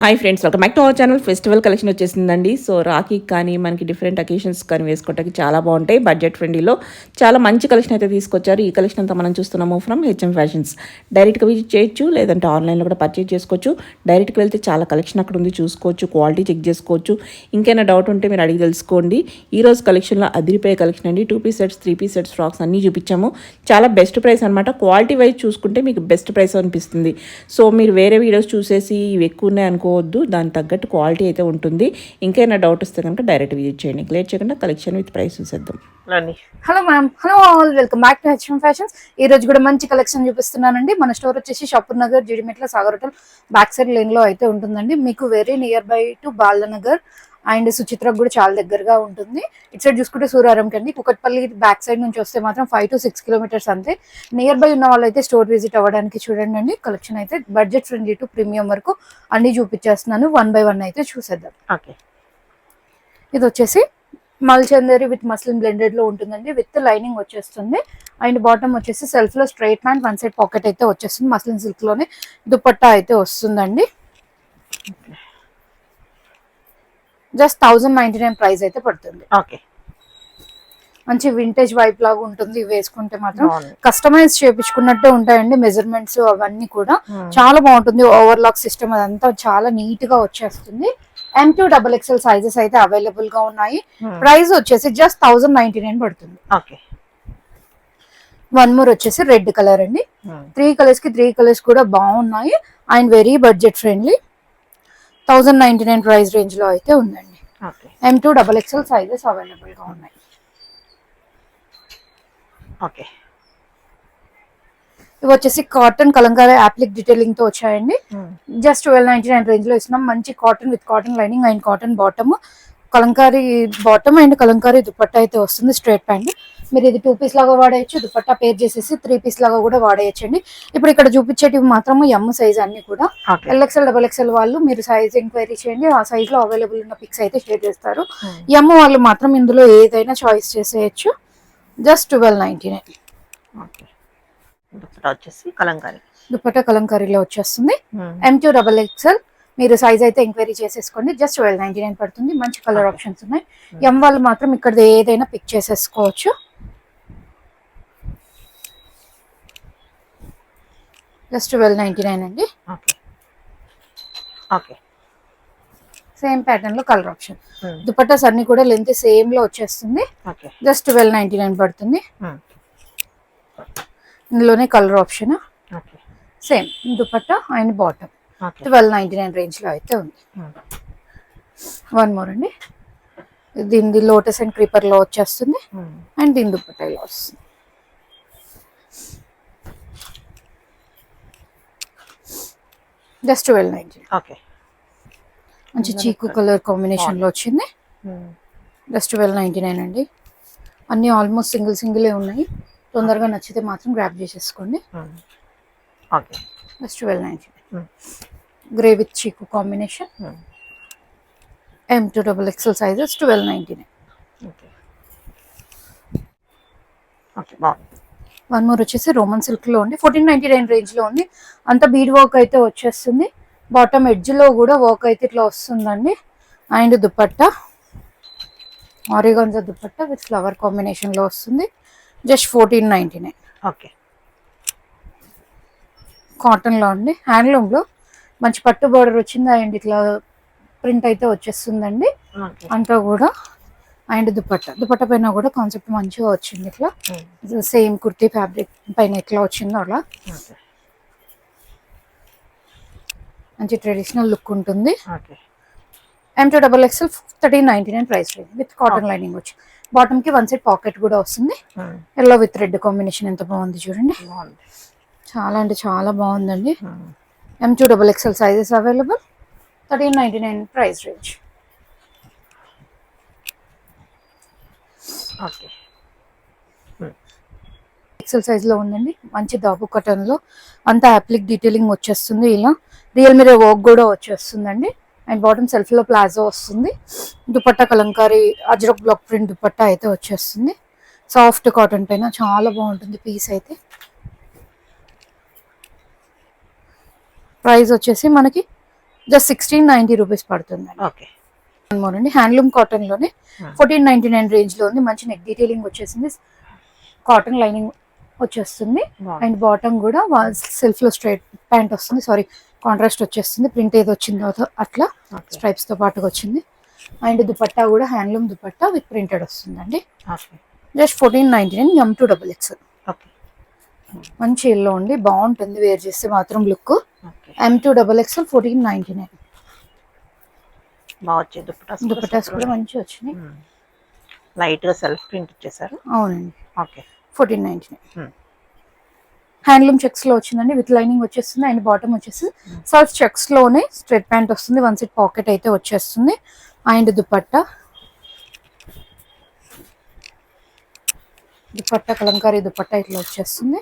Hi friends, welcome back to our channel. Festival collection వచ్చేసిందండి. So రాఖీకి కానీ మనకి different occasions కానీ వేసుకోవడానికి చాలా బాగుంటాయి. బడ్జెట్ ఫ్రెండ్లీలో చాలా మంచి కలెక్షన్ అయితే తీసుకొచ్చారు. ఈ కలెక్షన్ అంతా మనం చూస్తున్నాము ఫ్రమ్ హెచ్ఎం ఫ్యాషన్స్. డైరెక్ట్గా విజిట్ చేయొచ్చు, లేదంటే ఆన్లైన్లో కూడా పర్చేజ్ చేసుకోవచ్చు. డైరెక్ట్గా వెళ్తే చాలా కలెక్షన్ అక్కడ ఉంది, చూసుకోవచ్చు, క్వాలిటీ చెక్ చేసుకోవచ్చు. ఇంకైనా డౌట్ ఉంటే మీరు అడిగి తెలుసుకోండి. ఈ రోజు కలెక్షన్లో అదిరిపోయే కలెక్షన్ అండి. 2 piece sets, 3 piece sets, frocks అన్నీ చూపించాము. చాలా బెస్ట్ ప్రైస్ అనమాట. క్వాలిటీ వైజ్ చూసుకుంటే మీకు బెస్ట్ ప్రైస్ అనిపిస్తుంది. సో మీరు వేరే వీడియోస్ చూసేసి ఇవి ఎక్కువ ఉన్నాయి అనుకోవద్దు, దాని తగ్గట్టు క్వాలిటీ అయితే ఉంటుంది. ఇంకైనా డౌట్ వస్తే కనుక డైరెక్ట్ విజిట్ చేయండి. లేట్ చేయకుండా కలెక్షన్ విత్ ప్రైస్ చూసేద్దాం. Hello ma'am, hello all, welcome back to HM fashions. ఈ రోజు కూడా మంచి కలెక్షన్ చూపిస్తున్నానండి. మన స్టోర్ వచ్చేసి Shapur Nagar, Jeedimetla, Sagar hotel back side lane లో అయితే ఉంటుందండి. మీకు very near by to Balanagar and సుచిత్రకు కూడా చాలా దగ్గరగా ఉంటుంది. ఇటు సైడ్ చూసుకుంటే సూరారం కండి, కుకట్పల్లి బ్యాక్ సైడ్ నుంచి వస్తే మాత్రం 5 to 6 కిలోమీటర్స్ అంతే. నియర్ బై ఉన్న వాళ్ళైతే స్టోర్ విజిట్ అవ్వడానికి చూడండి అండి. కలెక్షన్ అయితే బడ్జెట్ ఫ్రెండ్లీ టు ప్రీమియం వరకు అన్ని చూపించేస్తున్నాను. 1 by 1 అయితే చూసేద్దాం. ఇది వచ్చేసి మల్చందరి విత్ మస్లిన్ బ్లెండెడ్ లో ఉంటుందండి. విత్ లైనింగ్ వచ్చేస్తుంది. అండ్ బాటమ్ వచ్చేసి సెల్ఫ్ లో స్ట్రైట్ ప్యాంట్, 1 సైడ్ పాకెట్ అయితే వచ్చేస్తుంది. మస్లిన్ సిల్క్ లోనే దుపట్టా అయితే వస్తుందండి. జస్ట్ 1099 ప్రైస్ అయితే పడుతుంది. మంచి వింటేజ్ వైప్ లాగా ఉంటుంది. వేసుకుంటే మాత్రం కస్టమైజ్ చేపించుకున్నట్టే ఉంటాయండి. మెజర్మెంట్స్ అవన్నీ కూడా చాలా బాగుంటుంది. ఓవర్లాక్ సిస్టమ్ అదంతా చాలా నీట్ గా వచ్చేస్తుంది. M2 XXL సైజెస్ అయితే అవైలబుల్ గా ఉన్నాయి. ప్రైస్ వచ్చేసి జస్ట్ 1099 పడుతుంది. వన్ మోర్ వచ్చేసి రెడ్ కలర్ అండి. 3 కలర్స్ కి 3 కలర్స్ కూడా బాగున్నాయి and very budget friendly. 1099 price range లో అయితే ఉందండి. M2 XXL సైజెస్ అవైలబుల్ గా ఉన్నాయి. ఇవి వచ్చేసి కాటన్ కలంకారీ అప్లిక్ డీటెయిలింగ్ తో వచ్చాయండి. జస్ట్ 1299 రేంజ్ లో ఇస్తున్నాం. మంచి cotton with cotton lining and cotton bottom, Kalamkari bottom and Kalamkari dupatta అయితే వస్తుంది. Straight pant. మీరు ఇది 2 పీస్ లాగా వాడేయచ్చు, దుపట్టా పేర్ చేసేసి 3 పీస్ లాగా కూడా వాడేయచ్చు అండి. ఇప్పుడు ఇక్కడ చూపించేటివి మాత్రం ఎమ్ సైజ్ అన్ని కూడా. LXL XXL వాళ్ళు మీరు సైజ్ ఎంక్వైరీ చేయండి. ఆ సైజ్ లో అవైలబుల్ ఉన్న పిక్స్ అయితే షేర్ చేస్తారు. ఎమ్ వాళ్ళు మాత్రం ఇందులో ఏదైనా చాయిస్ చేసేయచ్చు. జస్ట్ 1299. దుపట్టా కలంకారీలో వచ్చేస్తుంది. M2 XXL మీరు సైజ్ అయితే ఎంక్వైరీ చేసేసుకోండి. జస్ట్ 1299 పడుతుంది. మంచి కలర్ ఆప్షన్స్ ఉన్నాయి. ఎం వాళ్ళు మాత్రం ఇక్కడ ఏదైనా పిక్ చేసేసుకోవచ్చు. జస్ట్ 1299 అండి. సేమ్ ప్యాటర్న్ లో కలర్ ఆప్షన్. దుపట్టాస్ అన్ని కూడా లెంత్ సేమ్ లో వచ్చేస్తుంది. జస్ట్ 1299 పడుతుంది. ఇందులోనే colour option same dupatta and bottom 1299 range లో అయితే ఉంది. వన్ మోర్ అండి. దీని లోటస్ అండ్ క్రీపర్ లో వచ్చేస్తుంది అండ్ దీని దుపట్టా ఇలా వస్తుంది. జస్ట్ 1299. మంచి చీకు కలర్ కాంబినేషన్ లో వచ్చింది. జస్ట్ 1299 అండి. అన్ని ఆల్మోస్ట్ సింగిల్ ఉన్నాయి. తొందరగా నచ్చితే మాత్రం గ్రాబ్ చేసేసుకోండి. జస్ట్ 1299. గ్రే విత్ చీకు combination. M2 XXL sizes 1299. One more వచ్చేసి రోమన్ సిల్క్ లో ఉంది. 1499 రేంజ్ లో ఉంది. అంత బీడ్ వర్క్ అయితే వచ్చేస్తుంది. బాటమ్ ఎడ్జ్ లో కూడా వర్క్ అయితే ఇట్లా వస్తుందండి. And dupatta organza dupatta with flower combination లో వస్తుంది. జస్ట్ 1499. కాటన్ లో అండి. హ్యాండ్లూమ్ లో మంచి పట్టు బోర్డర్ వచ్చింది అండ్ ఇట్లా ప్రింట్ అయితే వచ్చేస్తుందండి అంతా కూడా. అండ్ దుపట్టా పైన కూడా కాన్సెప్ట్ మంచిగా వచ్చింది. ఇట్లా సేమ్ కుర్తీ ఫ్యాబ్రిక్ పైన ఎట్లా వచ్చిందో అలా మంచి ట్రెడిషనల్ లుక్ ఉంటుంది. M2 XXL 1399 price range with cotton lining వచ్చి. బాటమ్ కి 1 సైడ్ పాకెట్ కూడా వస్తుంది. ఎల్లో విత్ రెడ్ కాంబినేషన్ ఎంత బాగుంది చూడండి. చాలా అంటే చాలా బాగుందండి. M2 XXL sizes available. 1399 price range. XL size లో ఉందండి. మంచి దాబు కటన్ లో అంతా అప్లిక్ డీటెయిలింగ్ వచ్చేస్తుంది. ఇలా రియల్ మీరే వర్క్ కూడా వచ్చేస్తుందండి. అండ్ బాటమ్ సెల్ఫ్ లో ప్లాజో వస్తుంది. దుపట్టా కలంకారీ అజ్రక్ బ్లాక్ ప్రింట్ దుపట్టా అయితే వచ్చేస్తుంది. సాఫ్ట్ కాటన్ పైన చాలా బాగుంటుంది పీస్ అయితే. ప్రైస్ వచ్చేసి మనకి జస్ట్ 1690 రూపీస్ పడుతుంది. ఓకే. అండి హ్యాండ్లూమ్ కాటన్ లోనే 1499 రేంజ్ లో ఉంది. మంచి నెక్ డీటెయిలింగ్ వచ్చేసింది, కాటన్ లైనింగ్ వచ్చేస్తుంది. అండ్ బాటమ్ కూడా సెల్ఫ్ లో స్ట్రైట్ ప్యాంట్ వస్తుంది, సారీ కాంట్రాస్ట్ వచ్చేస్తుంది. ప్రింట్ ఏదో వచ్చిందో అట్లా స్ట్రైప్స్ తో పాటుగా వచ్చింది. అండ్ దుపట్టా కూడా హ్యాండ్లూమ్ దుపట్టా విత్ ప్రింటెడ్ వస్తుందండి. Just 1499 M2XX. మంచి ఎల్లో అండి, బాగుంటుంది వేర్ చేస్తే మాత్రం లుక్. M2XX 1499. దుపట్టాస్ కూడా మంచి వచ్చినాయి. లైట్ గా సెల్ఫ్ ప్రింట్ ఇచ్చేసారు. అవునండి. ఓకే. 1499. హ్యాండ్లూమ్ చెక్స్ లో వచ్చిందండి, విత్ లైనింగ్ వచ్చేస్తుంది. అండ్ బాటమ్ వచ్చేసి సెల్ఫ్ చెక్స్ లోనే స్ట్రెట్ ప్యాంట్ వస్తుంది, 1 సైడ్ పాకెట్ అయితే వచ్చేస్తుంది. అండ్ దుపట్టా కలంకారీ దుపట్టా ఇట్లా వచ్చేస్తుంది.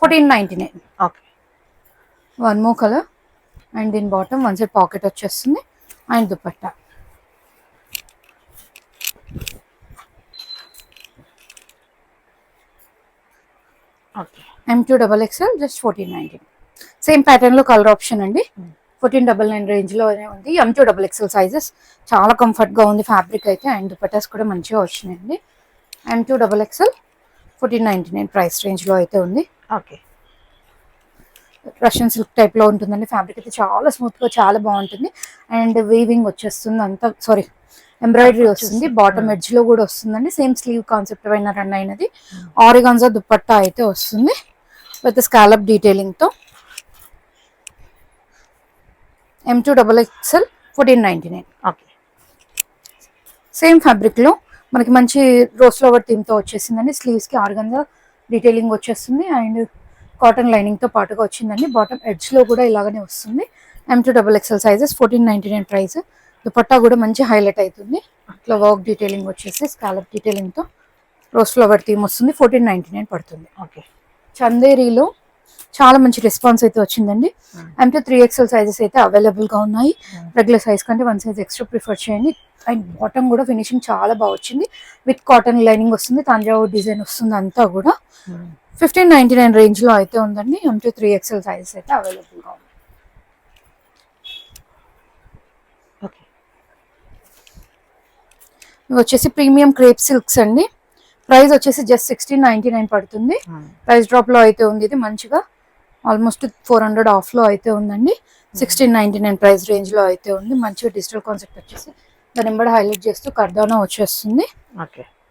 1499. Okay. One more colour. And దీని బాటమ్ 1 సైడ్ పాకెట్ వచ్చేస్తుంది. And dupatta M2XX just 1499. Same pattern లో కలర్ ఆప్షన్ అండి. 1499 రేంజ్ లోనే ఉంది. M2XX సైజెస్ చాలా కంఫర్ట్ గా ఉంది ఫ్యాబ్రిక్ అయితే. అండ్ దుపట్టాస్ కూడా మంచిగా వచ్చినాయండి. M2XX 1499 ప్రైస్ రేంజ్ లో అయితే ఉంది. ఓకే. రష్యన్ సిల్క్ టైప్ లో ఉంటుందండి. ఫ్యాబ్రిక్ అయితే చాలా స్మూత్ గా చాలా బాగుంటుంది. అండ్ వీవింగ్ వచ్చేస్తుంది అంతా, సారీ ఎంబ్రాయిడరీ వస్తుంది. బాటమ్ ఎడ్జ్ లో కూడా వస్తుందండి. సేమ్ స్లీవ్ కాన్సెప్ట్ పైన రన్ అయినది. ఆరిగాన్జా దుపట్టా అయితే వస్తుంది విత్ స్కాలప్ డీటెయిలింగ్ తో. M2XX 1499. ఓకే. సేమ్ ఫ్యాబ్రిక్ లో మనకి మంచి రోజ్ ఫ్లవర్ థీమ్ తో వచ్చేసిందండి. స్లీవ్స్ కి ఆర్గంజా డీటెయిలింగ్ వచ్చేస్తుంది. అండ్ కాటన్ లైనింగ్ తో పాటుగా వచ్చిందండి. బాటమ్ ఎడ్జ్ లో కూడా ఇలాగనే వస్తుంది. M2XX sizes 1499 price. దుపట్టా కూడా మంచి హైలైట్ అవుతుంది. ఇట్లా వర్క్ డీటెయిలింగ్ వచ్చేసి స్కాలప్ డీటెయిలింగ్ తో రోజ్ ఫ్లవర్ థీమ్ వస్తుంది. 1499 పడుతుంది. ఓకే. చందేరీలో చాలా మంచి రెస్పాన్స్ అయితే వచ్చిందండి. M2XL సైజెస్ అయితే అవైలబుల్ గా ఉన్నాయి. రెగ్యులర్ సైజ్ కంటే 1 సైజ్ ఎక్స్ట్రా ప్రిఫర్ చేయండి. అండ్ బాటమ్ కూడా ఫినిషింగ్ చాలా బాగా వచ్చింది. విత్ కాటన్ లైనింగ్ వస్తుంది, తంజావూర్ డిజైన్ వస్తుంది అంతా కూడా. 1599 రేంజ్ లో అయితే ఉందండి. M2XL సైజెస్ అయితే అవైలబుల్ గా ఉంది. ఇవి వచ్చేసి ప్రీమియం క్రేప్ సిల్క్స్ అండి. ప్రైస్ వచ్చేసి జస్ట్ 1699 పడుతుంది. ప్రైస్ డ్రాప్ లో అయితే ఉంది. ఇది మంచిగా ఆల్మోస్ట్ 400 ఆఫ్ లో అయితే ఉందండి. 1699 ప్రైస్ రేంజ్ లో అయితే ఉంది. మంచిగా డిజిటల్ కాన్సెప్ట్ వచ్చేసి దాని ఎంబడి హైలైట్ చేస్తూ కర్దానా వచ్చేస్తుంది.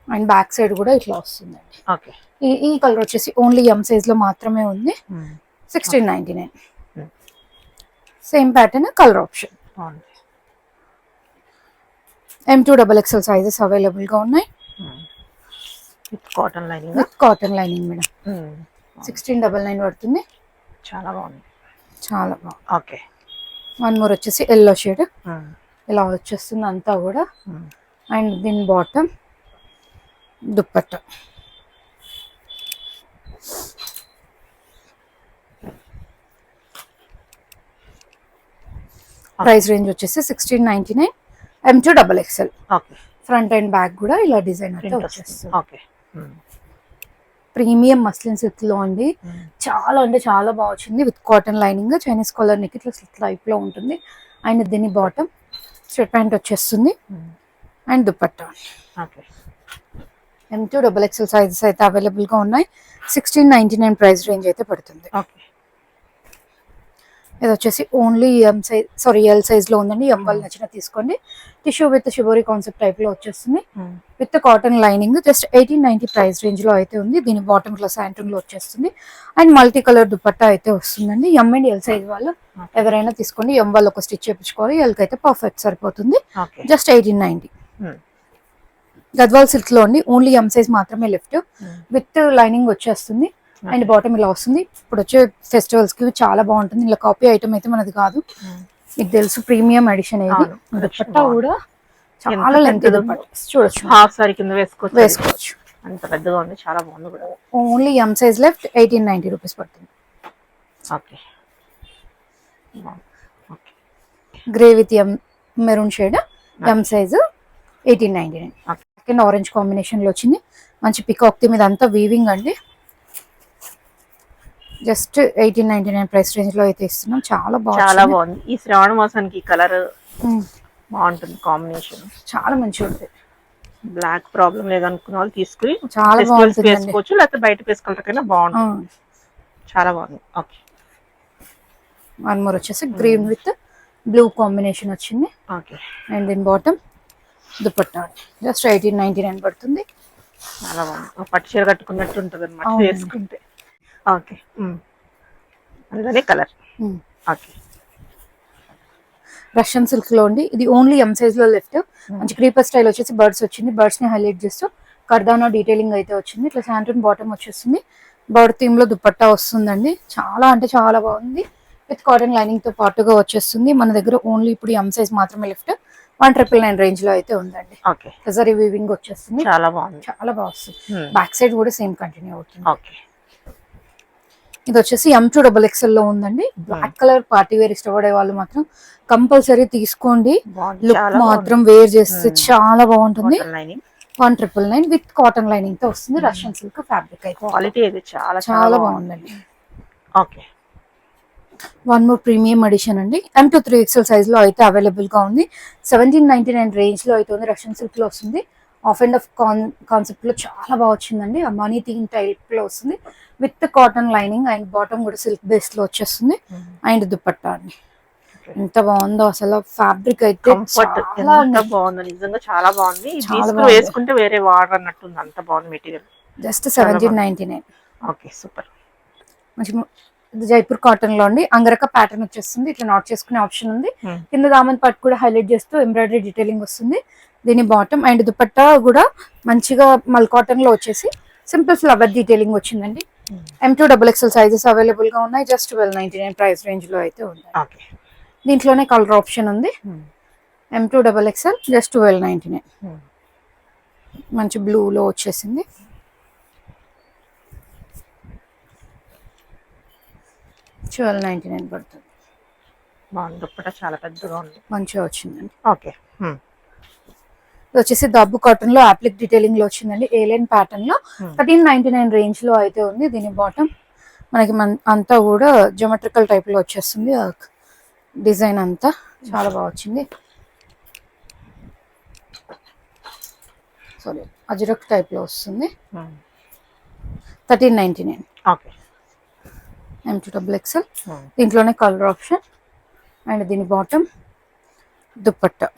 అండ్ బ్యాక్ సైడ్ కూడా ఇట్లా వస్తుందండి. ఈ కలర్ వచ్చేసి ఓన్లీ M సైజ్ లో మాత్రమే ఉంది. 1699. Same pattern colour option. M2XX sizes available గా ఉన్నాయి. With cotton lining madam. 1699 పడుతుంది. చాలా బాగుంది, చాలా బాగుంది. ఓకే. వన్ మోర్ వచ్చేసి ఎల్లో షేడ్ ఇలా వచ్చేస్తుంది అంతా కూడా. అండ్ దీని బాటమ్ దుపట్టా ప్రైస్ రేంజ్ వచ్చేసి 1699. M2XX. ఫ్రంట్ అండ్ బ్యాక్ కూడా ఇలా డిజైన్ అయితే వచ్చేస్తుంది. ప్రీమియం మస్లిన్ సిల్క్ లో అండి. చాలా అంటే చాలా బాగా వచ్చింది. With cotton lining, Chinese collar neck ఇట్లా స్లిట్ టైప్ లో ఉంటుంది. అండ్ దీని బాటమ్ స్ట్రెట్ ప్యాంట్ వచ్చేస్తుంది. అండ్ దుపట్టా. M2XX సైజెస్ అయితే అవైలబుల్ గా ఉన్నాయి. 1699 ప్రైస్ రేంజ్ అయితే పడుతుంది. ఇది వచ్చేసి ఓన్లీ ఎల్ సైజ్ లో ఉందండి. ఎం వాళ్ళు నచ్చిన తీసుకోండి. Tissue with shibori concept type లో వచ్చేస్తుంది. With cotton lining just 1890 price range లో అయితే ఉంది. దీని బాటమ్ లో శాంటూన్ లో వచ్చేస్తుంది. అండ్ మల్టీ కలర్ దుపట్టా అయితే వస్తుందండి. ఎం అండ్ ఎల్ సైజ్ వాళ్ళు ఎవరైనా తీసుకోండి. ఎం వాళ్ళు ఒక స్టిచ్ చేయించుకోవాలి, ఎల్ కి అయితే పర్ఫెక్ట్ సరిపోతుంది. జస్ట్ 1890. గద్వాల్ సిల్క్ లో అండి. ఓన్లీ ఎం సైజ్ మాత్రమే లెఫ్ట్. విత్ లైనింగ్ వచ్చేస్తుంది. అండ్ బాటమ్ ఇలా వస్తుంది. ఇప్పుడు వచ్చే ఫెస్టివల్స్ కి చాలా బాగుంటుంది. ఇలా కాపీ ఐటమ్ అయితే మనది కాదు, మీకు తెలుసు. ప్రీమియం ఎడిషన్ ఏది. దుపట్టా కూడా చాలా లెంత్ చూడొచ్చు. హాఫ్ సారీ కింద వేసుకోవచ్చు. అంత పెద్దగా ఉంది, చాలా బాగుంది కూడా. Only M size left. 1890 rupees పడుతుంది. Grey with maroon shade. M size 1899. And orange combination లో వచ్చింది. మంచి పికాక్ మీద అంతా వీవింగ్ అండి. జస్ట్ 1899 ప్రైస్ రేంజ్ లో అయితే ఇస్తున్నాం. చాలా చాలా బాగుంది. బాగుంది. ఈ శ్రావణ మాసానికి కలర్ ఉమ్, బాగుంటుంది కాంబినేషన్. చాలా మంచిగా ఉంది. బ్లాక్ ప్రాబ్లం లేదనుకున్న వాళ్ళు తీసుకుని చాలా ఫెస్టివల్స్ బాగుంటుందండి. వేసుకోవచ్చు, లేకపోతే బయట వేసుకోవటానికైనా బాగుంటుంది. చాలా బాగుంది. ఓకే. వన్ మోర్ వచ్చేసి గ్రీన్ విత్ బ్లూ కాంబినేషన్ వచ్చింది. ఓకే. అండ్ దీని బాటమ్ దుపట్టా జస్ట్ 1899 పడుతుంది. చాలా బాగుంది. ఒక పట్టు చీర కట్టుకున్నట్టు ఉంటుంది అనమాట అవునండి. వేసుకుంటే. ఓకే. అందులోనే కలర్. ఓకే. రష్యన్ సిల్క్ లో ఉండి ఇది ఓన్లీ ఎం సైజ్ లో లెఫ్ట్. మంచి క్రీపర్ స్టైల్ వచ్చేసి బర్డ్స్ వచ్చింది. బర్డ్స్ ని హైలైట్ చేస్తూ కర్దానా డీటెయిలింగ్ అయితే వచ్చింది. ఇట్లా శాంటూన్ బాటమ్ వచ్చేస్తుంది. బర్డ్ థీమ్ లో దుపట్టా వస్తుందండి. చాలా అంటే చాలా బాగుంది. విత్ కాటన్ లైనింగ్ తో పాటుగా వచ్చేస్తుంది. మన దగ్గర ఓన్లీ ఇప్పుడు ఎం సైజ్ మాత్రమే లెఫ్ట్. 1999 రేంజ్ లో అయితే ఉందండి. ఓకే. జరీ వీవింగ్ వచ్చేస్తుంది. చాలా బాగుంది. చాలా బాగా వస్తుంది. బ్యాక్ సైడ్ కూడా సేమ్ కంటిన్యూ అవుతుంది. ఓకే. ఇది వచ్చేసి M2XXL లో ఉందండి. బ్లాక్ కలర్ పార్టీ వేర్ ఇష్టపడే వాళ్ళు మాత్రం కంపల్సరీ తీసుకోండి. బాగుంది. లుక్ చాలా మాత్రం వేర్ చేస్తే చాలా బాగుంటుంది. 1999 విత్ కాటన్ లైనింగ్ తో వస్తుంది. రష్యన్ సిల్క్ ఫ్యాబ్రిక్ అయితే క్వాలిటీ అయితే చాలా చాలా బాగుందండి. Okay. One more premium edition అండి. M2 3XL సైజ్ లో అయితే అవైలబుల్ గా ఉంది. 1799 రేంజ్ లో అయితే ఉంది. రష్యన్ సిల్క్ లో వస్తుంది. ఆఫ్ అండ్ ఆఫ్ కాన్సెప్ట్ లో చాలా బాగా వచ్చిందండి. ఆ మనీ థీమ్ టైప్ లో వస్తుంది with cotton lining and bottom కూడా సిల్క్ బేస్ లో వచ్చేస్తుంది. అండ్ దుపట్టా అండి ఎంత బాగుందో అసలు. ఫ్యాబ్రిక్ అయితే ఎంత బాగుందో నిజంగా చాలా బాగుంది. వేసుకుంటే వేరే వాటర్ అన్నట్టుంది. అంత బాగుంది మెటీరియల్. జస్ట్ 1799. ఓకే. సూపర్. మంచి జైపూర్ కాటన్ లో అండి. అంగరక ప్యాటర్న్ వచ్చేస్తుంది. ఇట్లా నాట్ చేసుకునే ఆప్షన్ ఉంది. కింద దామన్ పట్టు కూడా హైలైట్ చేస్తూ ఎంబ్రాయిడరీ డీటెయిలింగ్ వస్తుంది. దీని బాటమ్ అండ్ దుపట్టా కూడా మంచిగా మల్ కాటన్ లో వచ్చేసి సింపుల్ ఫ్లవర్ డీటెయిలింగ్ వచ్చిందండి. M2XXL సైజెస్ అవైలబుల్ గా ఉన్నాయి. జస్ట్ 1299 ప్రైస్ రేంజ్ లో అయితే ఉంది. దీంట్లోనే కలర్ ఆప్షన్ ఉంది. M2XXL just 1299. మంచి బ్లూ లో వచ్చేసింది. $1299 పడుతుంది. బాగుంది. దుపట్టా చాలా పెద్దగా ఉంది. మంచిగా వచ్చిందండి. ఓకే. ఇది వచ్చేసి దబ్బు కాటన్ లో అప్లిక్ డీటెయిలింగ్ లో వచ్చిందండి. ఏలియన్ ప్యాటర్న్ లో 1399 రేంజ్ లో అయితే ఉంది. దీని బాటమ్ మనకి అంతా కూడా జియోమెట్రికల్ టైప్ లో వచ్చేస్తుంది. డిజైన్ అంతా చాలా బాగా వచ్చింది. సారీ అజరక్ టైప్ లో వస్తుంది. 1399. ఓకే. M2XXL దీంట్లోనే కలర్ ఆప్షన్ అండ్ దీని bottom dupatta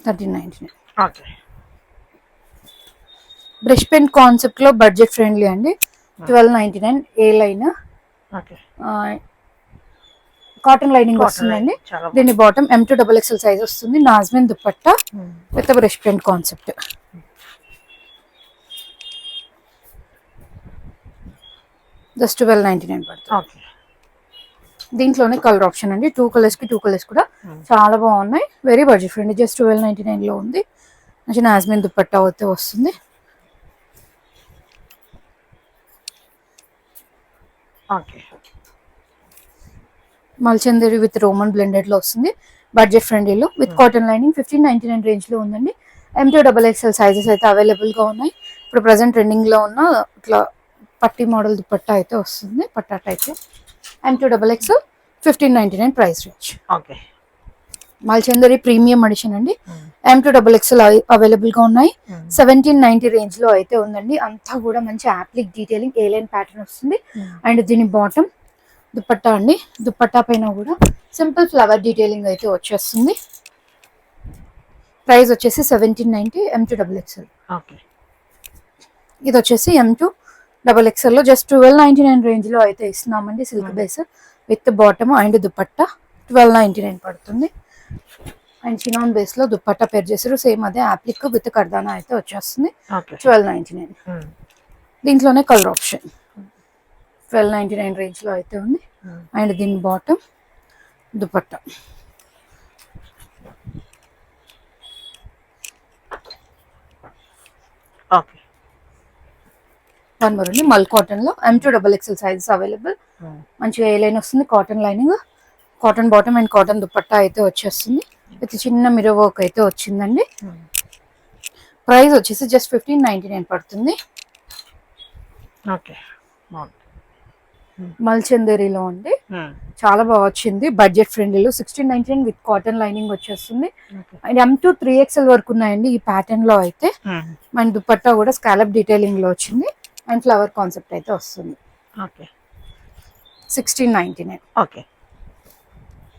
$1399. Okay. Brush pen concept లో బడ్జెట్ ఫ్రెండ్లీ అండి. 1299 ఏ లైన్ కాటన్ లైనింగ్ వస్తుందండి. దీని బాటమ్ M2XXL సైజ్ వస్తుంది. Nazmin dupatta with brush pen concept. Just 1299 పడుతుంది. దీంట్లోనే కలర్ ఆప్షన్ అండి. 2 కలర్స్ కి 2 కలర్స్ కూడా చాలా బాగున్నాయి. Very budget friendly. జస్ట్ 1299 లో ఉంది. మంచి నాజ్మిన్ దుపట్టా అయితే వస్తుంది. Okay. Mulchanderi with roman blended లో వస్తుంది. బడ్జెట్ ఫ్రెండ్లీలో విత్ కాటన్ లైనింగ్ 1599 రేంజ్ లో ఉందండి. M2XXL సైజెస్ అయితే అవైలబుల్ గా ఉన్నాయి. ఇప్పుడు ప్రెసెంట్ ట్రెండింగ్ లో ఉన్న ఇట్లా పట్టి మోడల్ దుపట్టా అయితే వస్తుంది. పట్టా type M2XXL 1599 price range. Okay. Mulchanderi premium edition అండి. M2XXL అవైలబుల్ గా ఉన్నాయి. 1790 రేంజ్ లో అయితే ఉందండి. అంతా కూడా మంచి యాప్లిక్ డీటెయిలింగ్ ఏలైన్ ప్యాటర్న్ వస్తుంది. అండ్ దీని బాటమ్ దుపట్టా అండి. దుపట్టా పైన కూడా సింపుల్ ఫ్లవర్ డీటెయిలింగ్ అయితే వచ్చేస్తుంది. ప్రైస్ వచ్చేసి 1790 M2XXL. ఓకే. ఇది వచ్చేసి M2XXL లో జస్ట్ 1299 రేంజ్ లో అయితే ఇస్తున్నామండి. Silk base with bottom and dupatta 1299 పడుతుంది. అండ్ చినాన్ బేస్ లో దుపట్టా పేర్ చేసారు. సేమ్ అదే అప్లిక్ విత్ కర్దానా అయితే వచ్చేస్తుంది. 1299. దీంట్లోనే కలర్ ఆప్షన్ 1299 రేంజ్ లో అయితే ఉంది. అండ్ దీని bottom dupatta okay. One more అండి. మల్ కాటన్ లో M2XXL సైజెస్ అవైలబుల్. మంచిగా ఏ లైన్ వస్తుంది. Cotton lining, cotton bottom and cotton dupatta అయితే వచ్చేస్తుంది. విత్ చిన్న మిర్రర్ వర్క్ అయితే వచ్చిందండి. ప్రైస్ వచ్చేసి జస్ట్ 1599 పడుతుంది. ఓకే బాగుంది. మల్చందేరిలో అండి, చాలా బాగా వచ్చింది. బడ్జెట్ ఫ్రెండ్లీలో 1699 విత్ కాటన్ లైనింగ్ వచ్చేస్తుంది. అండ్ M2 3XL వరకు ఉన్నాయండి ఈ ప్యాటర్న్ లో అయితే. అండ్ దుపట్టా కూడా స్కాలప్ డీటెయిలింగ్ లో వచ్చింది అండ్ ఫ్లవర్ కాన్సెప్ట్ అయితే వస్తుంది. ఓకే 1699. ఓకే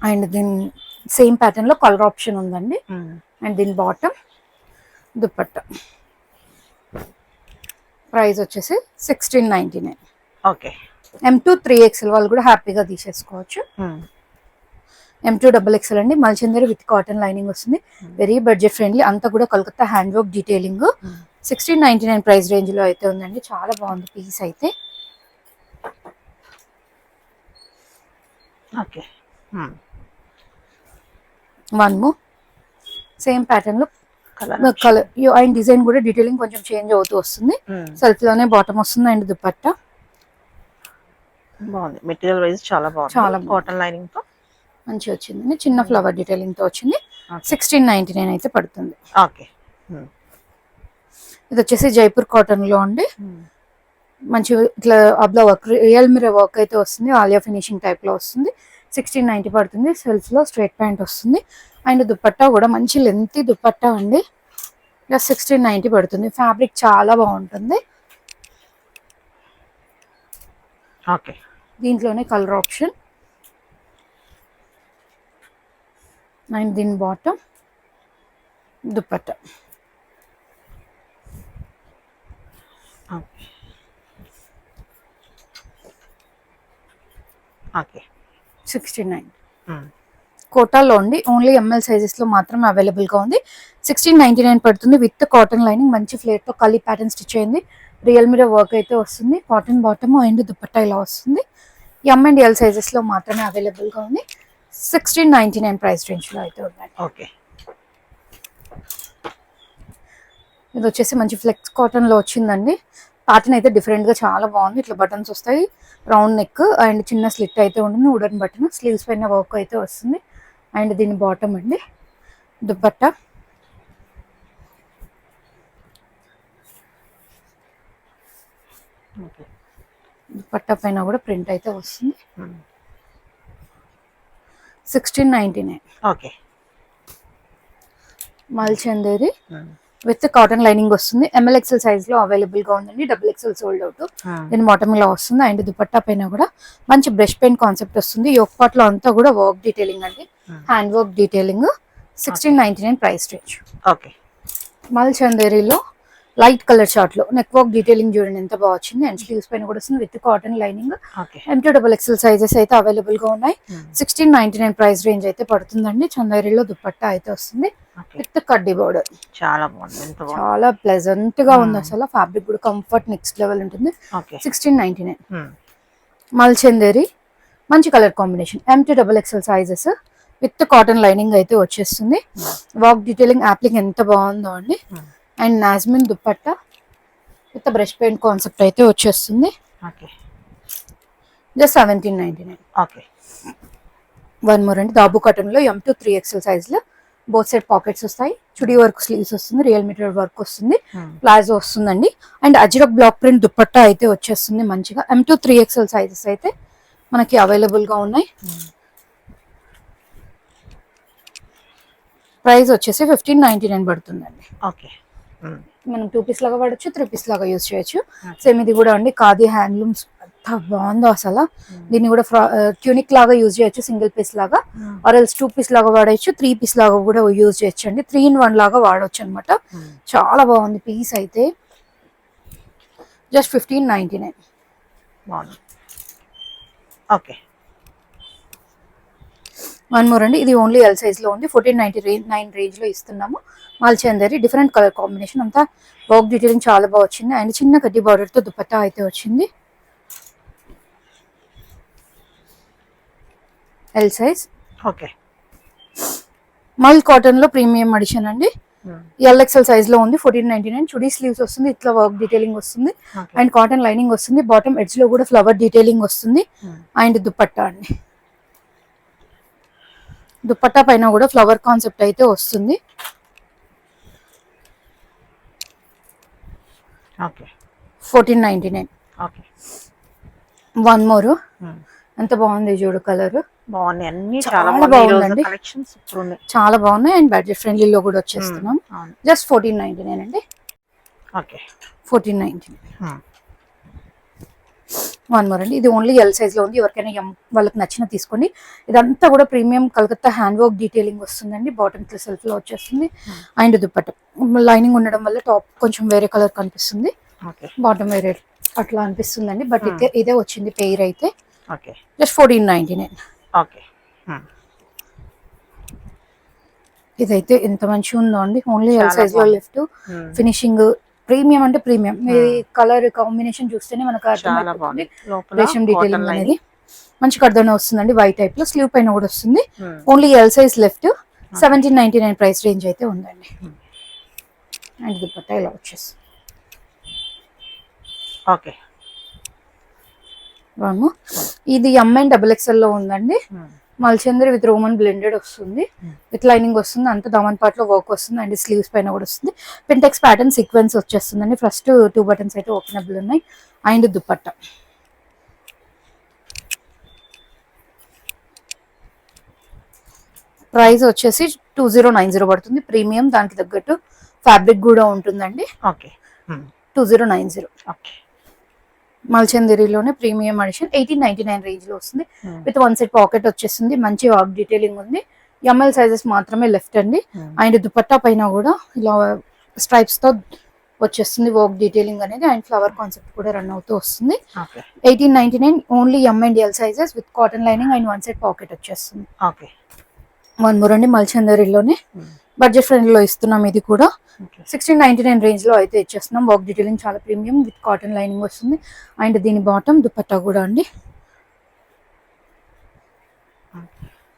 అండ్ దీని సేమ్ ప్యాటర్న్ లో కలర్ ఆప్షన్ ఉందండి. అండ్ దీని బాటమ్ దుపట్టా ప్రైస్ వచ్చేసి 1699. ఓకే M2 3XL వాళ్ళు కూడా హ్యాపీగా తీసేసుకోవచ్చు. M2 XXL అండి, మల్చందరి విత్ కాటన్ లైనింగ్ వస్తుంది. వెరీ బడ్జెట్ ఫ్రెండ్లీ, అంతా కూడా Calcutta hand work detailing. 1699 price range లో అయితే ఉందండి. చాలా బాగుంది పీస్ అయితే. Okay one more same pattern లో కలర్ కలర్ అండ్ డిజైన్ కూడా డీటెయిలింగ్ కొంచెం చేంజ్ అవుతూ వస్తుంది. సెల్ఫ్ లోనే బాటమ్ వస్తుంది అండ్ దుపట్టా బాగుంది. మెటీరియల్ వైజ్ చాలా బాగుంది. చాలా బాగుంది. కాటన్ లైనింగ్ తో మంచి వచ్చింది. చిన్న ఫ్లవర్ డీటెయిలింగ్ తో వచ్చింది. 1699 అయితే పడుతుంది. ఓకే ఇది వచ్చేసి జైపూర్ కాటన్ లో అండి. మంచి ఇట్లా అబ్లా వర్క్, రియల్ మిర్రర్ వర్క్ అయితే వస్తుంది. ఆలియా ఫినిషింగ్ టైప్ లో వస్తుంది. 1690 పడుతుంది. సెల్ఫ్ లో స్ట్రైట్ ప్యాంట్ వస్తుంది. అండ్ దుపట్టా కూడా మంచి లెంతీ దుపట్టా అండి. జస్ట్ 1690 పడుతుంది. ఫ్యాబ్రిక్ చాలా బాగుంటుంది. ఓకే దీంట్లోనే కలర్ ఆప్షన్ అండ్ దీని బాటమ్ దుపట్టా. ఓకే 69. కోటాలో అండి, ఓన్లీ ఎంఎల్ సైజెస్ లో మాత్రం అవైలబుల్ గా ఉంది. 1699 పడుతుంది విత్ కాటన్ లైనింగ్. మంచి ఫ్లేర్ తో కలీ ప్యాటర్న్ స్టిచ్ అయింది. రియల్ మిర్రర్ వర్క్ అయితే వస్తుంది. కాటన్ బాటమ్ అండ్ దుపట్టా ఇలా వస్తుంది. ఎం అండ్ ఎల్ సైజెస్ లో మాత్రమే అవైలబుల్ గా ఉంది. 1699 ప్రైస్ రేంజ్ లో అయితే ఉన్నాయి. ఓకే ఇది వచ్చేసి మంచి ఫ్లెక్స్ కాటన్ లో వచ్చిందండి. ప్యాటర్న్ అయితే డిఫరెంట్ గా చాలా బాగుంది. ఇట్లా బటన్స్ వస్తాయి, రౌండ్ నెక్ అండ్ చిన్న స్లిట్ అయితే ఉంటుంది. వుడెన్ బటన్, స్లీవ్స్ పైన వర్క్ అయితే వస్తుంది. అండ్ దీని బాటమ్ అండి దుపట్టా దుపట్టా పైన కూడా ప్రింట్ అయితే వస్తుంది. 1699. Okay mulchanderi with cotton lining వస్తుంది. MLXL సైజ్ లో అవైలబుల్ గా ఉందండి. XXL sold out. దీని బాటమ్ ఇలా వస్తుంది. అండ్ దుపట్టా పైన కూడా మంచి బ్రష్ పెయింట్ కాన్సెప్ట్ వస్తుంది. యోక్ పార్ట్ లో అంతా కూడా వర్క్ డీటెయిలింగ్ అండి, hand work detailing. 1699 price range. Okay మల్చందేరిలో లైట్ కలర్ చార్ట్ లో నెక్ వర్క్ డీటెయిలింగ్ చూడండి ఎంత బాగా వచ్చింది. అండ్ స్లీవ్స్ పైన కూడా వస్తుంది with cotton lining. Okay M2 XXL sizes అయితే అవైలబుల్ గా ఉన్నాయి. 1699 ప్రైస్ రేంజ్ అయితే పడుతుందండి. చందేరిలో దుపట్టా అయితే వస్తుంది విత్ కడ్డీ బోర్డర్. చాలా బాగుంది. ఎంత బాగుంది. చాలా ప్లెజెంట్ గా ఉంది అసలు. ఫ్యాబ్రిక్ కూడా కంఫర్ట్ నెక్స్ట్ లెవెల్ ఉంటుంది. ఓకే 1699. మల్చందేరి మంచి colour combination. M2 XXL sizes with cotton lining అయితే వచ్చేస్తుంది. వర్క్ డీటెయిలింగ్ యాప్లింగ్ ఎంత బాగుందో అండి. And nazmin dupatta with brush paint concept అయితే వచ్చేస్తుంది. Okay just 1799. Okay one more అండి, దాబు కాటన్ లో M2 3XL సైజ్ లో బోత్ సైడ్ పాకెట్స్ వస్తాయి. చుడీ వర్క్ స్లీవ్స్ వస్తుంది. రియల్ మెటీరియల్ వర్క్ వస్తుంది. ప్లాజో వస్తుందండి. And Ajrakh block print dupatta అయితే వచ్చేస్తుంది మంచిగా. M2 3XL సైజెస్ అయితే మనకి అవైలబుల్ గా ఉన్నాయి. ప్రైస్ వచ్చేసి 1599 పడుతుందండి. ఓకే మనం 2 పీస్ లాగా వాడచ్చు, 3 పీస్ లాగా యూజ్ చేయొచ్చు. సేమ్ ఇది కూడా అండి ఖాదీ హ్యాండ్లూమ్స్ ఎంత బాగుందో అసలు. దీన్ని కూడా ట్యూనిక్ లాగా యూజ్ చేయొచ్చు, సింగిల్ పీస్ లాగా, ఆర్ ఎల్స్ 2 పీస్ లాగా వాడచ్చు, 3 పీస్ లాగా కూడా యూజ్ చేయొచ్చు అండి. 3 in 1 లాగా వాడవచ్చు అనమాట. చాలా బాగుంది పీస్ అయితే. జస్ట్ 1599. బాగుంది. ఓకే వన్ మోర్ అండి, ఇది ఓన్లీ ఎల్ సైజ్ లో ఉంది. 1499 రేంజ్ లో ఇస్తున్నాము. మల్చందేరి డిఫరెంట్ కలర్ కాంబినేషన్, అంతా వర్క్ డీటెయిలింగ్ చాలా బాగా వచ్చింది. అండ్ చిన్న కడ్డీ బార్డర్ తో దుపట్టా అయితే వచ్చింది. L size. ఓకే మల్ కాటన్ లో ప్రీమియం ఎడిషన్ అండి. LXL సైజ్ లో ఉంది. 1499. చుడీ స్లీవ్స్ వస్తుంది. ఇట్లా వర్క్ డీటెయిలింగ్ వస్తుంది. అండ్ కాటన్ లైనింగ్ వస్తుంది. బాటమ్ ఎడ్జ్ లో కూడా ఫ్లవర్ డీటెయిలింగ్ వస్తుంది. అండ్ దుపట్టా అండి, దుపట్టా పైన కూడా ఫ్లవర్ కాన్సెప్ట్ అయితే వస్తుంది. ఓకే 1499. ఓకే. One more. ఎంత బాగుంది చూడు కలర్. బాగున్నాయి అన్ని, చాలా చాలా బాగున్నాయి. ఈ రోజు బాగుందండి. కలెక్షన్ సూపర్ ఉన్నాయి. చాలా బాగున్నాయి అండ్ బడ్జెట్ ఫ్రెండ్లీలో కూడా వచ్చేస్తున్నాం. అవును. జస్ట్ 1499 అండి. ఓకే 1499. వన్ మోర్ అండి. ఇది ఓన్లీ ఎల్ సైజ్ లో ఉంది. ఎవరికైనా వాళ్ళకి నచ్చిన తీసుకోండి. ఇదంతా కూడా premium Calcutta hand work detailing వస్తుందండి. బాటమ్ సెల్ఫ్ లో వచ్చేస్తుంది. అండ్ దుపట్టా లైనింగ్ ఉండడం వల్ల టాప్ కొంచెం వేరే కలర్ కనిపిస్తుంది, ఓకే బాటమ్ వేరే అట్లా అనిపిస్తుందండి. బట్ ఇదే వచ్చింది పెయిర్ అయితే. Okay just 1499. ఓకే. ఇదైతే ఎంత మంచిగా ఉందో అండి. ఓన్లీ ఎల్ చాలా సైజ్ లో బాగుంది. లెఫ్ట్ ఫినిషింగ్ ప్రీమియం అంటే ప్రీమియం. మీ కలర్ కాంబినేషన్ చూస్తేనే మనకు చాలా అర్థమైపోతుంది. బాగుంది. లోపల రేషం డీటెయిలింగ్ కాటన్ అనేది లైనింగ్. మంచి కర్దన వస్తుందండి. వైట్ టైప్ లో స్లీవ్ పైన కూడా వస్తుంది. Only L size left 1799 price range అయితే ఉందండి. అండ్ దుపట్టా ఇలా వచ్చేసి ఓకే. ఇది XXL లో ఉందండి. మల్చంద్రి విత్ రోమన్ బ్లెండెడ్ వస్తుంది, విత్ లైనింగ్ వస్తుంది. అంత దమన్ పార్ట్ లో వర్క్ వస్తుంది అండ్ స్లీవ్స్ పైన కూడా వస్తుంది. పింటెక్స్ ప్యాటర్న్ సీక్వెన్స్ వచ్చేస్తుందండి. ఫస్ట్ 2 బటన్స్ అయితే ఓపెనబుల్ ఉన్నాయి. అండ్ దుపట్టా ప్రైస్ వచ్చేసి 2090 పడుతుంది. ప్రీమియం, దానికి తగ్గట్టు ఫ్యాబ్రిక్ కూడా ఉంటుందండి. ఓకే 2090. ఓకే. మల్చందిరిలోనే ప్రీమియం ఎడిషన్ 1899 రేంజ్ లో వస్తుంది. విత్ వన్ సైడ్ పాకెట్ వచ్చేస్తుంది. మంచి వర్క్ డీటెయిలింగ్ ఉంది. ఎంఎల్ సైజెస్ మాత్రమే లెఫ్ట్ అండి. అండ్ దుపట్టా పైన కూడా ఇలా స్ట్రైప్స్ తో వచ్చేస్తుంది వర్క్ డీటెయిలింగ్ అనేది. అండ్ ఫ్లవర్ కాన్సెప్ట్ కూడా రన్ అవుతూ వస్తుంది. 1899 only M and L sizes with cotton lining and one side pocket వచ్చేస్తుంది. ఓకే. వన్ మోర్ అండి. మల్చందరిలోనే బడ్జెట్ ఫ్రెండ్ లో ఇస్తున్నాం. ఇది కూడా 1699 రేంజ్ లో అయితే ఇచ్చేస్తున్నాం. వర్క్ డీటెయిలింగ్ చాలా ప్రీమియం విత్ కాటన్ లైనింగ్ వస్తుంది. అండ్ దీని బాటమ్ దుపట్టా కూడా అండి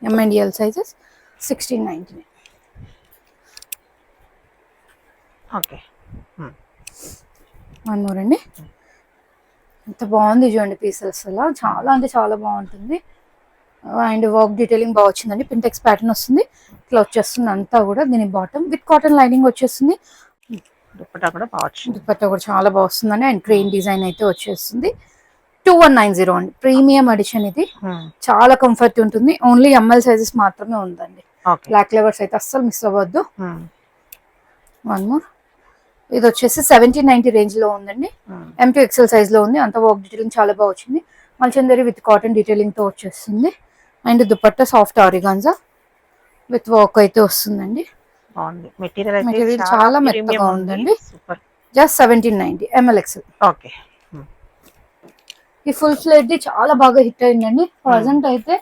M and L sizes 1699. Okay. One more అండి. ఎంత బాగుంది చూడండి పీసెస్ అసలు. చాలా అంటే చాలా బాగుంటుంది. అండ్ వర్క్ డీటెయిలింగ్ బాగా వచ్చిందండి. పింటెక్స్ ప్యాటర్న్ వస్తుంది, ఇట్లా వచ్చేస్తుంది అంతా కూడా. దీని బాటమ్ విత్ కాటన్ లైనింగ్ వచ్చేస్తుంది. దుపట్టా కూడా బాగా వచ్చింది. దుపట్టా కూడా చాలా బాగా వస్తుందండి. అండ్ క్రెయిన్ డిజైన్ అయితే వచ్చేస్తుంది. 2190 అండి. ప్రీమియం ఎడిషన్ ఇది. చాలా కంఫర్ట్ ఉంటుంది. ఓన్లీ ఎంఎల్ సైజెస్ మాత్రమే ఉందండి. బ్లాక్ లెవర్స్ అయితే అస్సలు మిస్ అవ్వద్దు. One more. ఇది వచ్చేసి 1790 రేంజ్ లో ఉందండి. M2XL సైజ్ లో ఉంది. అంత వర్క్ డీటెయిలింగ్ చాలా బాగా వచ్చింది. మల్చందరి విత్ కాటన్ డీటెయిలింగ్ తో వచ్చేస్తుంది. And dupatta soft organza with work అయితే వస్తుందండి. మెటీరియల్ చాలా మెత్తగా ఉందండి. Just 1790 MLXL. ఓకే. ఈ ఫుల్ ఫ్లేట్ చాలా బాగా హిట్ అయిందండి. ప్రజెంట్ అయితే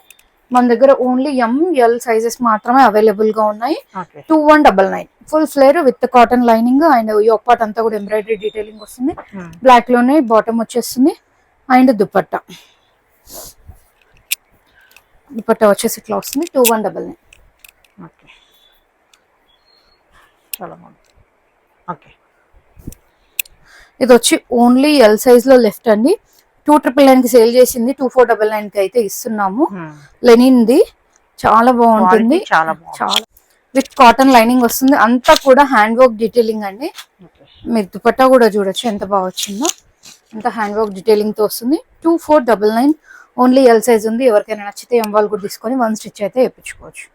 మన దగ్గర ఓన్లీ ML సైజెస్ మాత్రమే అవైలబుల్ గా ఉన్నాయి. 2199 full flare with cotton lining and yoke part అంతా కూడా ఎంబ్రాయిడరీ డీటెయిలింగ్ వస్తుంది. బ్లాక్ లోనే బాటమ్ వచ్చేస్తుంది. అండ్ దుపట్టా వచ్చేసి ఇట్లా వస్తుంది. 2199. చాలా బాగుంది. ఓకే. ఇది వచ్చి ఓన్లీ ఎల్ సైజ్ లో లెఫ్ట్ అండి. 2999 కి సేల్ చేసింది 2499 కి అయితే ఇస్తున్నాము. లెనిన్ ది చాలా బాగుంటుంది. చాలా విత్ కాటన్ లైనింగ్ వస్తుంది. అంతా కూడా హ్యాండ్ వర్క్ డీటెయిలింగ్ అండి. మీరు దుపట్టా కూడా చూడొచ్చు ఎంత బాగా వచ్చిందో. అంతా హ్యాండ్ వర్క్ డీటెయిలింగ్ తో వస్తుంది. 2499 ఓన్లీ ఎల్ సైజ్ ఉంది. ఎవరికైనా నచ్చితే ఎంవాల్ కూడా తీసుకొని వన్ స్టిచ్ అయితే వేయించుకోవచ్చు.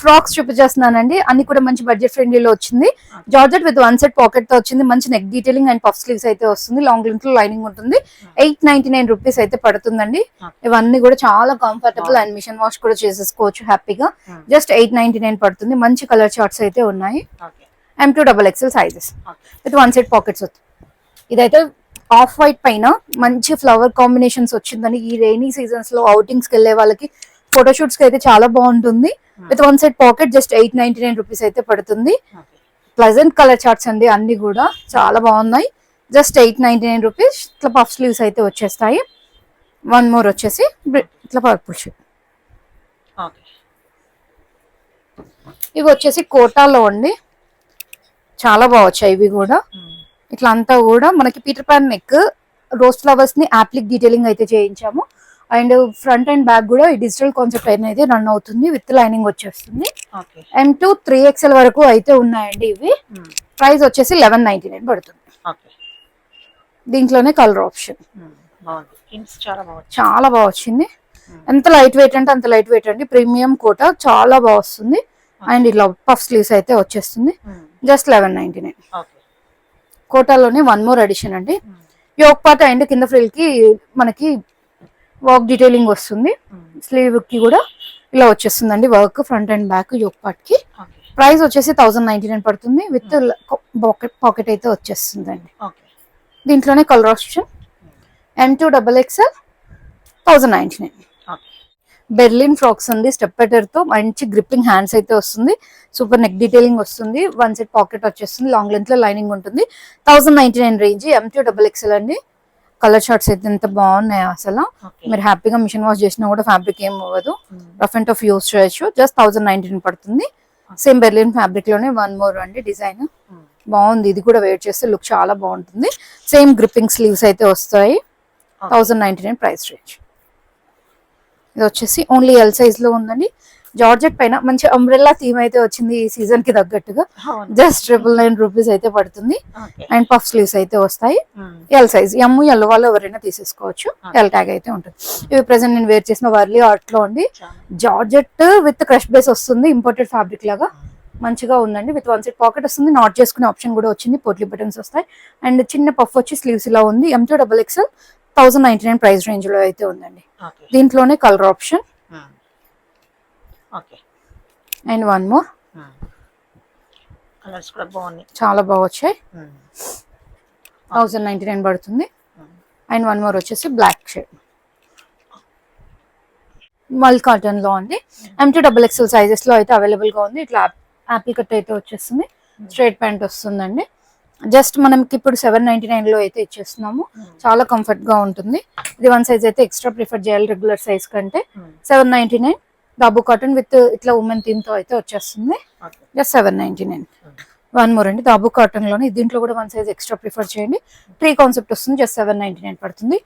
ఫ్రాక్స్ చూపించేస్తున్నానండి. అన్ని కూడా మంచి బడ్జెట్ ఫ్రెండ్లీలో వచ్చింది. Georgette with one set pocket తో వచ్చింది. మంచి neck detailing and puff sleeves అయితే వస్తుంది. లాంగ్ లెంత్ లో లైనింగ్ ఉంటుంది. 899 రూపీస్ అయితే పడుతుందండి. ఇవన్నీ కూడా చాలా కంఫర్టబుల్ అండ్ మిషన్ వాష్ కూడా చేసేసుకోవచ్చు హ్యాపీగా. జస్ట్ 899 పడుతుంది. మంచి కలర్ చార్ట్స్ అయితే ఉన్నాయి. M2XXL sizes with one set pockets. ఇదైతే ఆఫ్ వైట్ పైన మంచి ఫ్లవర్ కాంబినేషన్స్ వచ్చిందని ఈ రైనీ సీజన్స్ లో అవుటింగ్స్ కి వెళ్ళే వాళ్ళకి ఫోటోషూట్స్ కి అయితే చాలా బాగుంటుంది. With one side pocket just 899 rupees అయితే పడుతుంది. ప్లెజెంట్ కలర్ చార్ట్స్ అండి. అన్ని కూడా చాలా బాగున్నాయి. Just 899 rupees. ఇట్లా పఫ్ స్లీవ్స్ అయితే వచ్చేస్తాయి. వన్ మోర్ వచ్చేసి ఇట్లా పర్పుల్ షేడ్. ఇవి వచ్చేసి కోటాలో అండి. చాలా బాగా వచ్చాయి ఇవి కూడా. ఇట్లా అంతా కూడా మనకి Peter pan neck rose flowers ని యాప్లిక్ డీటెయిలింగ్ అయితే చేయించాము. అండ్ ఫ్రంట్ అండ్ బ్యాక్ కూడా ఈ డిజిటల్ కాన్సెప్ట్ అనేది రన్ అవుతుంది. విత్ లైనింగ్ వచ్చేస్తుంది. M2 3XL వరకు అయితే ఉన్నాయండి ఇవి. ప్రైస్ వచ్చేసి 1199 పడుతుంది. దీంట్లోనే కలర్ ఆప్షన్ బాగుంది. ప్రింట్స్ చాలా బాగుంది. చాలా బాగా వచ్చింది. ఎంత లైట్ వెయిట్ అంటే అంత లైట్ వెయిట్ అండి. ప్రీమియం కోట చాలా బాగా వస్తుంది. అండ్ ఇలా పఫ్ స్లీవ్స్ అయితే వచ్చేస్తుంది. జస్ట్ 1199. కోటాలోనే వన్ మోర్ ఎడిషన్ అండి. యోక్ పార్ట్ అండ్ కింద ఫ్రిల్ కి మనకి వర్క్ డీటెయిలింగ్ వస్తుంది. స్లీవ్ కి కూడా ఇలా వచ్చేస్తుందండి work front and back yoke part కి. ప్రైస్ వచ్చేసి 1099 పడుతుంది. విత్ పాకెట్ అయితే వచ్చేస్తుందండి. దీంట్లోనే colour option M2XXL 1099. Berlin frocks ఉంది. స్టెప్ పెటర్ తో మంచి గ్రిప్పింగ్ హ్యాండ్స్ అయితే వస్తుంది. సూపర్ నెక్ డీటెయిలింగ్ వస్తుంది. వన్ సైడ్ పాకెట్ వచ్చేస్తుంది. లాంగ్ లెంత్ లో లైనింగ్ ఉంటుంది. 1099 రేంజ్. M2XXL అండి. కలర్ షార్ట్స్ అయితే ఎంత బాగున్నాయి అసలు. మీరు హ్యాపీగా మిషన్ వాష్ చేసినా కూడా ఫ్యాబ్రిక్ ఏం అవ్వదు. రఫ్ అండ్ టఫ్ యూస్ చేయొచ్చు. జస్ట్ 1099 పడుతుంది. సేమ్ బెర్లిన్ ఫ్యాబ్రిక్ లోనే వన్ మోర్ అండి డిజైన్ బాగుంది. ఇది కూడా వేర్ చేస్తే లుక్ చాలా బాగుంటుంది. సేమ్ గ్రిప్పింగ్ స్లీవ్స్ అయితే వస్తాయి. 1099 ప్రైస్ రేంజ్. ఇది వచ్చేసి ఓన్లీ ఎల్ సైజ్ లో ఉందండి. జార్జెట్ పైన మంచి అంబ్రెల్లా థీమ్ అయితే వచ్చింది ఈ సీజన్ కి తగ్గట్టుగా. జస్ట్ 999 రూపీస్ అయితే పడుతుంది. అండ్ పఫ్ స్లీవ్స్ అయితే వస్తాయి. ఎల్ సైజ్ ఎమ్ ఎల్ వాళ్ళు ఎవరైనా తీసేసుకోవచ్చు. ఎల్ ట్యాగ్ అయితే ఉంటుంది. ఇవి ప్రెసెంట్ నేను వేర్ చేసిన వర్లీ ఆర్ట్ లో అండి. జార్జెట్ విత్ క్రష్ బేస్ వస్తుంది. ఇంపోర్టెడ్ ఫ్యాబ్రిక్ లాగా మంచిగా ఉందండి. విత్ వన్ సైడ్ పాకెట్ వస్తుంది. నాట్ చేసుకునే ఆప్షన్ కూడా వచ్చింది. పోట్లీ బటన్స్ వస్తాయి. అండ్ చిన్న పఫ్ వచ్చి స్లీవ్స్ ఇలా ఉంది. M2XXL 1099 ప్రైస్ రేంజ్ లో అయితే ఉందండి. దీంట్లోనే colour option and one more. Colours కూడా బాగున్నాయి. చాలా బాగా వచ్చాయి. 1099 పడుతుంది. అండ్ వన్ మోర్ వచ్చేసి బ్లాక్ షేడ్ మల్ కాటన్ లో అండి. M2XXL సైజెస్ లో అయితే అవైలబుల్ గా ఉంది. ఇట్లా యాపిల్ కట్ అయితే వచ్చేస్తుంది. స్ట్రైట్ ప్యాంట్ వస్తుందండి. జస్ట్ మనకి ఇప్పుడు 799 లో అయితే ఇచ్చేస్తున్నాము. చాలా కంఫర్ట్ గా ఉంటుంది. ఇది వన్ సైజ్ అయితే ఎక్స్ట్రా ప్రిఫర్ చేయాలి రెగ్యులర్ సైజ్ కంటే. 799 బాబు కాటన్ విత్ ఇట్లా ఉమెన్ థీమ్ తో అయితే వచ్చేస్తుంది. జస్ట్ 799. వన్ మోర్ అండి దాబు కాటన్ లోనే. దీంట్లో కూడా వన్ సైజ్ ఎక్స్ట్రా ప్రిఫర్ చేయండి. ట్రీ కాన్సెప్ట్ వస్తుంది. జస్ట్ 799 పడుతుంది.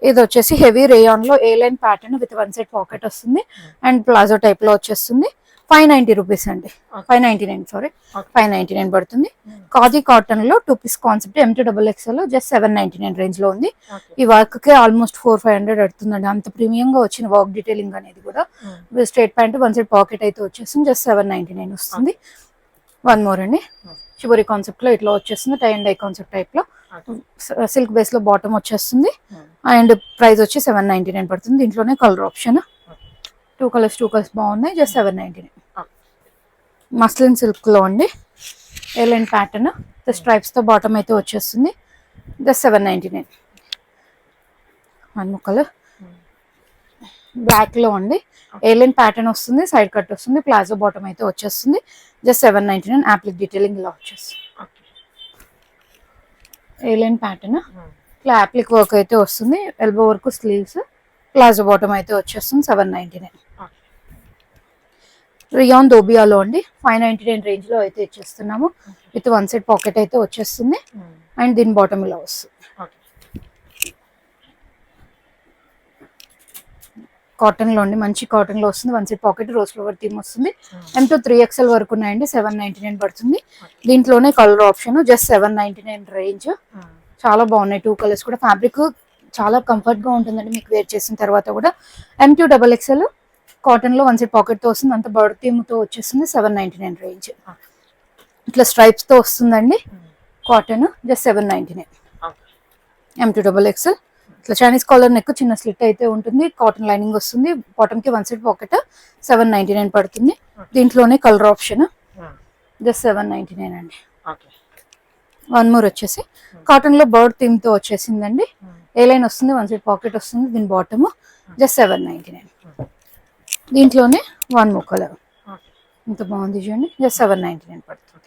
ఇది వచ్చేసి హెవీ రేయాన్ లో A line pattern with one side pocket వస్తుంది. అండ్ ప్లాజో టైప్ లో వచ్చేస్తుంది. 590 రూపీస్ అండి. 599 సారీ 599 పడుతుంది. ఖాదీ కాటన్ లో 2 పీస్ కాన్సెప్ట్ M2XXL లో జస్ట్ 799 రేంజ్ లో ఉంది. ఈ వర్క్ కి ఆల్మోస్ట్ 400-500 పడుతుందండి. అంత ప్రీమియం గా వచ్చిన వర్క్ డీటెయిలింగ్ అనేది కూడా. Straight pant one side pocket అయితే వచ్చేస్తుంది. జస్ట్ 799 వస్తుంది. వన్ మోర్ అండి. చివరి కాన్సెప్ట్ లో ఇట్లా వచ్చేస్తుంది. Tie and dye concept type లో సిల్క్ బేస్ లో బాటమ్ వచ్చేస్తుంది. అండ్ ప్రైస్ వచ్చి 799 పడుతుంది. దీంట్లోనే కలర్ ఆప్షన్ టూ కలర్స్ బాగున్నాయి. జస్ట్ 799. మస్లిన్ సిల్క్ లో అండి. ఎలైన్ ప్యాటర్న్ స్ట్రైప్స్ తో బాటమ్ అయితే వచ్చేస్తుంది. జస్ట్ 799. వన్ కలర్ బ్లాక్ లో అండి. ఏలైన్ ప్యాటర్న్ వస్తుంది. సైడ్ కట్ వస్తుంది. ప్లాజో బాటమ్ అయితే వచ్చేస్తుంది. జస్ట్ 799. యాప్లిక్ డీటెయిలింగ్ ఇలా వచ్చేస్తుంది. ఏలైన్ ప్యాటర్న్ ఇట్లా యాప్లిక్ వర్క్ అయితే వస్తుంది. Elbow work sleeves palazzo bottom అయితే వచ్చేస్తుంది. 799. రియాన్ దోబియాలో అండి. 599 రేంజ్ లో అయితే ఇచ్చేస్తున్నాము. విత్ వన్ సైడ్ పాకెట్ అయితే వచ్చేస్తుంది. అండ్ దీని బాటమ్ ఇలా వస్తుంది. కాటన్ లో అండి. మంచి కాటన్ లో వస్తుంది. One side pocket rose flower theme వస్తుంది. M2XXL వరకు ఉన్నాయండి. 799 పడుతుంది. దీంట్లోనే కలర్ ఆప్షన్ జస్ట్ 799 రేంజ్. చాలా బాగున్నాయి. 2 కలర్స్ కూడా. ఫ్యాబ్రిక్ చాలా కంఫర్ట్ గా ఉంటుందండి మీకు వేర్ చేసిన తర్వాత కూడా. M2XXL కాటన్ లో వన్ సైడ్ పాకెట్ తో వస్తుంది. అంత బర్డ్ థీమ్ తో వచ్చేస్తుంది. 799 రేంజ్. ఇట్లా స్ట్రైప్స్ తో వస్తుందండి. Cotton just 799. M2XXL ఇట్లా చైనీస్ కాలర్ నెక్ చిన్న స్లిట్ అయితే ఉంటుంది. కాటన్ లైనింగ్ వస్తుంది. బాటమ్ కి వన్ సైడ్ పాకెట్ 799 పడుతుంది. దీంట్లోనే కలర్ ఆప్షన్ జస్ట్ 799 అండి. వన్ మోర్ వచ్చేసి కాటన్ లో బర్డ్ థీమ్ తో వచ్చేసిందండి. ఏ లైన్ వస్తుంది. వన్ సైడ్ పాకెట్ వస్తుంది. దీని బాటమ్ జస్ట్ 799. దీంట్లోనే వన్ మోర్ కలర్. ఇంత బాగుంది చూడండి. జస్ట్ 799 పడుతుంది.